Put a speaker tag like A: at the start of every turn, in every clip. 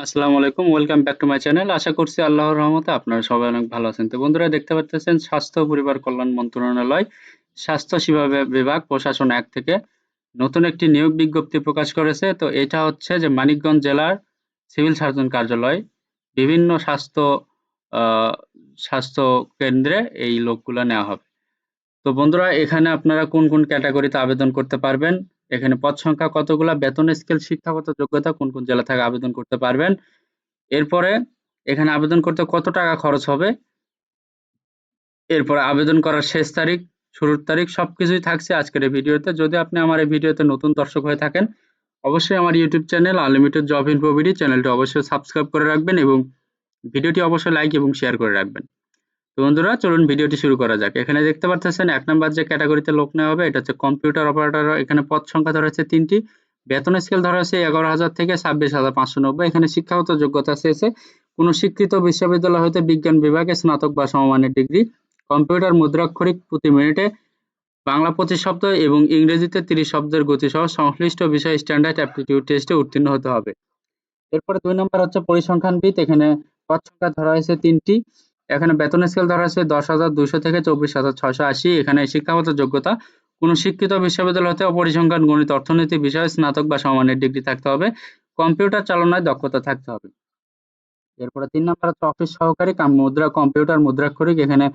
A: আসসালামু আলাইকুম। Welcome back to my channel. আশা করছি আল্লাহর রহমতে আপনারা সবাই অনেক ভালো আছেন। তো বন্ধুরা দেখতে পাচ্ছেন স্বাস্থ্য ও পরিবার কল্যাণ মন্ত্রণালয় স্বাস্থ্য সেবা বিভাগ প্রশাসন ১ থেকে নতুন একটি নিয়োগ বিজ্ঞপ্তি প্রকাশ করেছে। তো এটা হচ্ছে যে মানিকগঞ্জ জেলার সিভিল সার্জন কার্যালয় বিভিন্ন আ স্বাস্থ্য কেন্দ্রে এই লোকগুলা নেওয়া হবে। তো বন্ধুরা এখানে আপনারা কোন ক্যাটেগরিতে আবেদন করতে পারবেন, এখানে পদ সংখ্যা কতগুলা, বেতন স্কেল, শিক্ষাগত যোগ্যতা কোন জেলা থেকে আবেদন করতে পারবেন। এরপরে এখানে আবেদন করতে কত টাকা খরচ হবে, এরপরে আবেদন করার শেষ তারিখ, শুরুর তারিখ সবকিছুই থাকছে আজকের এই ভিডিওতে। যদি আপনি আমার এই ভিডিওতে নতুন দর্শক হয়ে থাকেন, অবশ্যই আমার YouTube channel unlimited job info BD চ্যানেলটি অবশ্যই সাবস্ক্রাইব করে রাখবেন এবং ভিডিওটি অবশ্যই লাইক এবং শেয়ার করে রাখবেন। তো বন্ধুরা চলুন ভিডিওটি শুরু করা যাক। এখানে দেখতে পাচ্ছেন ১ নাম্বার যে ক্যাটেগরিতে লোক নেওয়া হবে এটা হচ্ছে কম্পিউটার অপারেটর। এখানে পদ সংখ্যা ধরা হয়েছে ৩ টি। বেতন স্কেল ধরা হয়েছে ১১,০০০ থেকে ২৬,৫৯০। এখানে শিক্ষাগত যোগ্যতা চেয়েছে কোন স্বীকৃত বিশ্ববিদ্যালয় হতে বিজ্ঞান বিভাগে স্নাতক বা সমমানের ডিগ্রি, কম্পিউটার মুদ্রাক্ষরিক প্রতি মিনিটে বাংলা ২৫ শব্দ এবং ইংরেজিতে ৩০ শব্দের গতিসহ সংশ্লিষ্ট বিষয়ে স্ট্যান্ডার্ড অ্যাপটিটিউড টেস্টে উত্তীর্ণ হতে হবে। এরপরে ২ নম্বর হচ্ছে পরিসংখ্যানবিদ। এখানে পদ সংখ্যা ধরা হয়েছে ৩ টি। এখানে বেতন স্কেল ধরা হয়েছে ১০,২০০ থেকে ২৪,৬৮০। এখানে শিক্ষাগত যোগ্যতা কোন শিক্ষিত বিশ্ববিদ্যালয় হতে পরিসংখ্যান, গণিত, অর্থনীতি বিষয়ে স্নাতক বা সমমানের ডিগ্রি থাকতে হবে। কম্পিউটার চালনায় দক্ষতা থাকতে হবে। এরপরে ৩ নাম্বার হচ্ছে অফিস সহকারী কাম কম্পিউটার মুদ্রাক্ষরিক। এখানে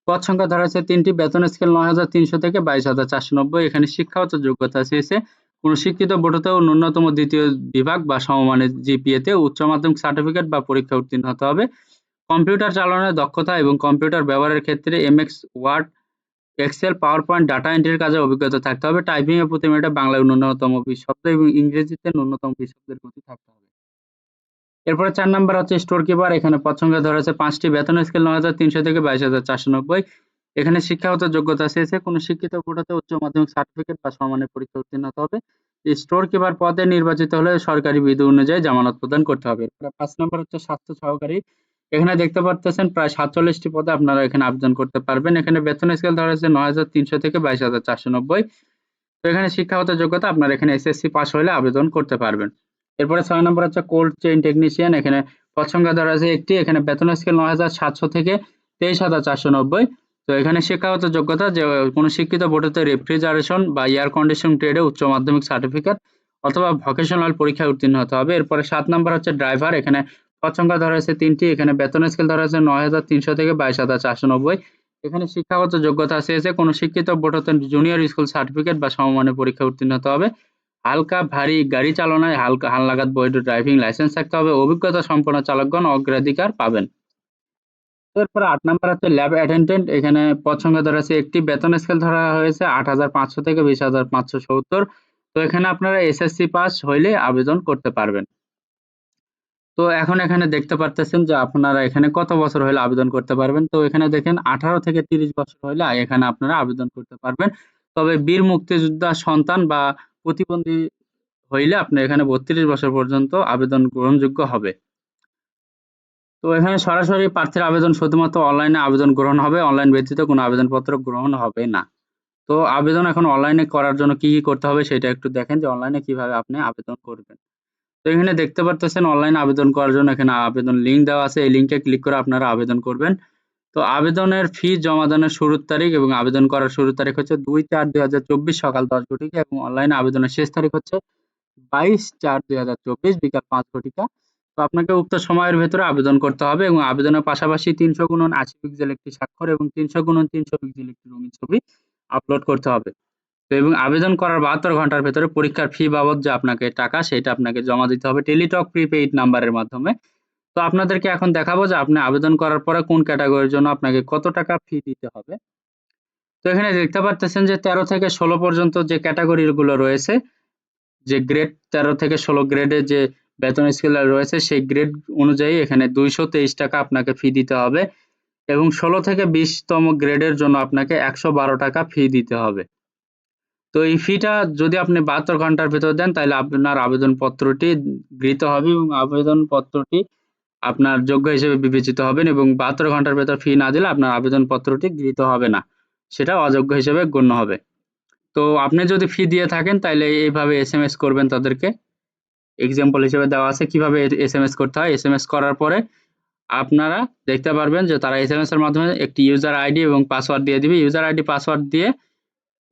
A: পদ সংখ্যা ধরা হয়েছে ৩ টি। বেতন স্কেল ৯,৩০০ থেকে ২২,৪৯০। এখানে শিক্ষাগত যোগ্যতা চেয়েছে কোন শিক্ষিত বোর্ড হতেও ন্যূনতম ২য় বিভাগ বা সমমানের জিপিএ তে উচ্চ মাধ্যমিক সার্টিফিকেট বা পরীক্ষায় উত্তীর্ণ হতে হবে। কম্পিউটার চালানোর দক্ষতা এবং কম্পিউটার ব্যবহারের ক্ষেত্রে MS word, excel, powerpoint, data এন্ট্রির কাজে অভিজ্ঞতা থাকতে হবে। টাইপিং এ প্রতি মিনিটে বাংলায় ন্যূনতম ২০ শব্দ এবং ইংরেজিতে ন্যূনতম ২০ শব্দের গতি থাকতে হবে। এরপরে ৪ নাম্বার হচ্ছে স্টোর কিপার। এখানে পদ সংখ্যা ধরা হয়েছে ৫ টি। বেতন স্কেল ৯,৩০০ থেকে ২২,৪৯০। এখানে শিক্ষাগত যোগ্যতা চেয়েছে কোন শিক্ষিত বোর্ড হতে উচ্চ মাধ্যমিক সার্টিফিকেট বা সমমানের পরীক্ষায় উত্তীর্ণ হতে হবে। এই স্টোর কিপার পদে নির্বাচিত হলে সরকারি বিধি অনুযায়ী জামানত প্রদান করতে হবে। এরপরে ৫ নাম্বার হচ্ছে স্বাস্থ্য সহকারী। এখানে দেখতে পারতেছেন প্রায় ৪৭ টি পদে আপনারা এখানে আবেদন করতে পারবেন। এখানে বেতন স্কেল ধরা হয়েছে ৯,৩০০ থেকে ২২,৪৯০। তো এখানে শিক্ষাগত যোগ্যতা আপনারা এখানে এসএসসি পাস হলে আবেদন করতে পারবেন। এরপরে ৬ নম্বর হচ্ছে কোল্ড চেইন টেকনিশিয়ান। এখানে পদ সংখ্যা ধরা আছে ১ টি। এখানে বেতন স্কেল ৯,৭০০ থেকে ২৩,৪৯০। তো এখানে শিক্ষাগত যোগ্যতা যে কোনো শিক্ষিত বোর্ড হতে রেফ্রিজারেশন বা এয়ার কন্ডিশনিং ট্রেডে উচ্চ মাধ্যমিক সার্টিফিকেট অথবা ভোকেশনাল পরীক্ষায় উত্তীর্ণ হতে হবে। এরপরে ৭ নম্বর হচ্ছে ড্রাইভার। এখানে পদ সংখ্যা ধরা হয়েছে ৩ টি। এখানে বেতন স্কেল ধরা হয়েছে ৯,৩০০ থেকে ২২,৪৯০। এখানে শিক্ষাগত যোগ্যতা চেয়েছে কোন শিক্ষিত বোর্ড হতে জুনিয়র স্কুল সার্টিফিকেট বা সমমানের পরীক্ষায় উত্তীর্ণ হতে হবে। হালকা ভারী গাড়ি চালনায় হালনাগাদ বৈধ ড্রাইভিং লাইসেন্স থাকতে হবে। অভিজ্ঞতা সম্পন্ন চালকগণ অগ্রাধিকার পাবেন। এরপরে ৮ নাম্বার হচ্ছে ল্যাব অ্যাটেন্ডেন্ট। এখানে পদ সংখ্যা ধরা হয়েছে ১ টি। বেতন স্কেল ধরা হয়েছে ৮,৫০০ থেকে ২০,৫৭০। তো এখানে আপনারা এসএসসি পাস হইলে আবেদন করতে পারবেন। তো এখন এখানে দেখতে পারতেছেন যে আপনারা এখানে কত বছর হলে আবেদন করতে পারবেন। তো এখানে দেখেন ১৮ থেকে ৩০ বছর হলে এখানে আপনারা আবেদন করতে পারবেন। তবে বীর মুক্তিযোদ্ধার সন্তান বা প্রতিবন্ধী হইলে আপনার এখানে ৩২ বছর পর্যন্ত আবেদন গ্রহণযোগ্য হবে। তো এখানে সরাসরি প্রার্থীর আবেদন শুধুমাত্র অনলাইনে আবেদন গ্রহণ হবে। অনলাইন ব্যতীত কোনো আবেদনপত্র গ্রহণ হবে না। তো আবেদন এখন অনলাইনে করার জন্য কি করতে হবে সেটা একটু দেখেন যে অনলাইনে কিভাবে আপনি আবেদন করবেন। তো এখানে দেখতে পারতেছেন অনলাইনে আবেদন করার জন্য এখানে আবেদন লিঙ্ক দেওয়া আছে। এই লিঙ্কে ক্লিক করে আপনারা আবেদন করবেন। তো আবেদনের ফি জমা দানের শুরুর তারিখ এবং আবেদন করার শুরুর তারিখ হচ্ছে ২/৪/২০২৪ সকাল ১০ ঘটিকা এবং অনলাইনে আবেদনের শেষ তারিখ হচ্ছে ২২/৪/২০২৪ বিকাল ৫ ঘটিকা। তো আপনাকে উক্ত সময়ের ভেতরে আবেদন করতে হবে এবং আবেদনের পাশাপাশি ৩০০x৮০ পিক্সেল একটি স্বাক্ষর এবং ৩০০x৩০০ পিক্সেল একটি রঙিন ছবি আপলোড করতে হবে। তো এবং আবেদন করার ৭২ ঘন্টার ভেতরে পরীক্ষার ফি বাবদ যে আপনাকে টাকা সেটা আপনাকে জমা দিতে হবে টেলিটক প্রিপেইড নাম্বারের মাধ্যমে। তো আপনাদেরকে এখন দেখাবো যে আপনি আবেদন করার পরে কোন ক্যাটেগরির জন্য আপনাকে কত টাকা ফি দিতে হবে। তো এখানে দেখতে পারতেছেন যে ১৩ থেকে ১৬ পর্যন্ত যে ক্যাটেগরি গুলো রয়েছে, যে গ্রেড ১৩ থেকে ১৬ গ্রেডের যে বেতন স্কেল রয়েছে সেই গ্রেড অনুযায়ী এখানে ২২৩ টাকা আপনাকে ফি দিতে হবে এবং ১৬ থেকে ২০ তম গ্রেডের জন্য আপনাকে ১১২ টাকা ফি দিতে হবে। তো এই ফিটা যদি আপনি ৭২ ঘন্টার ভেতর দেন তাহলে আপনার আবেদনপত্রটি গৃহীত হবে এবং আবেদনপত্রটি আপনার যোগ্য হিসেবে বিবেচিত হবেন এবং ৭২ ঘন্টার ভেতর ফি না দিলে আপনার আবেদনপত্রটি গৃহীত হবে না। সেটা অযোগ্য হিসেবে গণ্য হবে। তো আপনি যদি ফি দিয়ে থাকেন তাইলে এইভাবে এসএমএস করবেন তাদেরকে এক্সাম্পল হিসেবে দেওয়া আছে কিভাবে এসএমএস করতে হয়। এসএমএস করার পরে আপনারা দেখতে পারবেন যে তারা এসএমএস এর মাধ্যমে একটি ইউজার আইডি এবং পাসওয়ার্ড দিয়ে দিবে। ইউজার আইডি পাসওয়ার্ড দিয়ে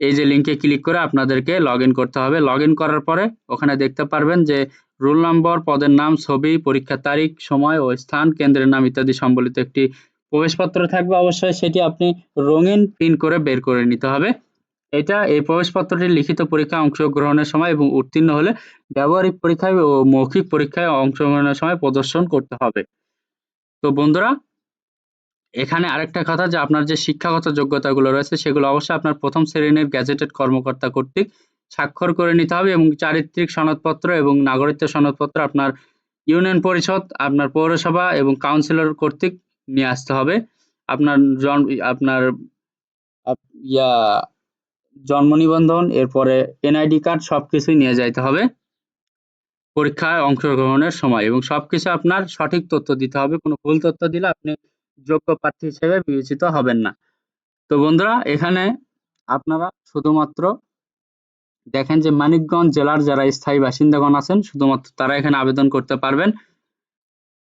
A: এই যে লিংকে ক্লিক করে আপনাদেরকে লগইন করতে হবে। লগইন করার পরে ওখানে দেখতে পারবেন যে রোল নম্বর, পদের নাম, ছবি, পরীক্ষার তারিখ, সময় ও স্থান, কেন্দ্রের নাম ইত্যাদি সম্বলিত একটি প্রবেশপত্র থাকবে। অবশ্যই সেটি আপনি রঙিন প্রিন্ট করে বের করে নিতে হবে। এই প্রবেশপত্রটি লিখিত পরীক্ষায় অংশগ্রহণের সময় এবং উত্তীর্ণ হলে ব্যবহারিক পরীক্ষায় ও মৌখিক পরীক্ষায় অংশগ্রহণের সময় প্রদর্শন করতে হবে। তো বন্ধুরা, এখানে আরেকটা কথা যে আপনার যে শিক্ষাগত যোগ্যতাগুলো রয়েছে সেগুলো অবশ্যই আপনার প্রথম শ্রেণীর গ্যাজেটেড কর্মকর্তা কর্তৃক স্বাক্ষর করে নিতে হবে এবং চারিত্রিক সনদপত্র এবং নাগরিকত্ব সনদপত্র আপনার ইউনিয়ন পরিষদ, আপনার পৌরসভা এবং কাউন্সিলর কর্তৃক নিয়ে আসতে হবে। আপনার আপনার ইয়া জন্ম নিবন্ধন, এরপরে এনআইডি কার্ড সবকিছুই নিয়ে যাইতে হবে পরীক্ষায় অংশগ্রহণের সময় এবং সবকিছু আপনার সঠিক তথ্য দিতে হবে। কোনো ভুল তথ্য দিলে আপনি যোগ্য প্রার্থী হিসেবে বিবেচিত হবেন না। তো বন্ধুরা, এখানে আপনারা শুধুমাত্র দেখেন যে মানিকগঞ্জ জেলার যারা স্থায়ী বাসিন্দাগণ আছেন শুধুমাত্র তারা এখানে আবেদন করতে পারবেন।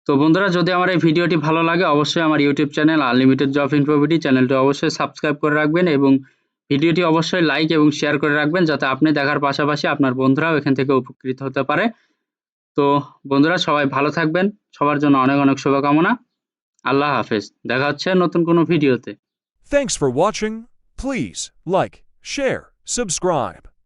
A: তো বন্ধুরা, যদি আমার এই ভিডিওটি ভালো লাগে অবশ্যই আমার YouTube channel unlimited job info BD চ্যানেলটি অবশ্যই সাবস্ক্রাইব করে রাখবেন এবং ভিডিওটি অবশ্যই লাইক এবং শেয়ার করে রাখবেন যাতে আপনি দেখার পাশাপাশি আপনার বন্ধুরাও এখান থেকে উপকৃত হতে পারে। তো বন্ধুরা, সবাই ভালো থাকবেন। সবার জন্য অনেক অনেক শুভকামনা। আল্লাহ হাফেজ। দেখা হচ্ছে নতুন কোনো ভিডিওতে।
B: Thanks for watching. Please like, share, subscribe.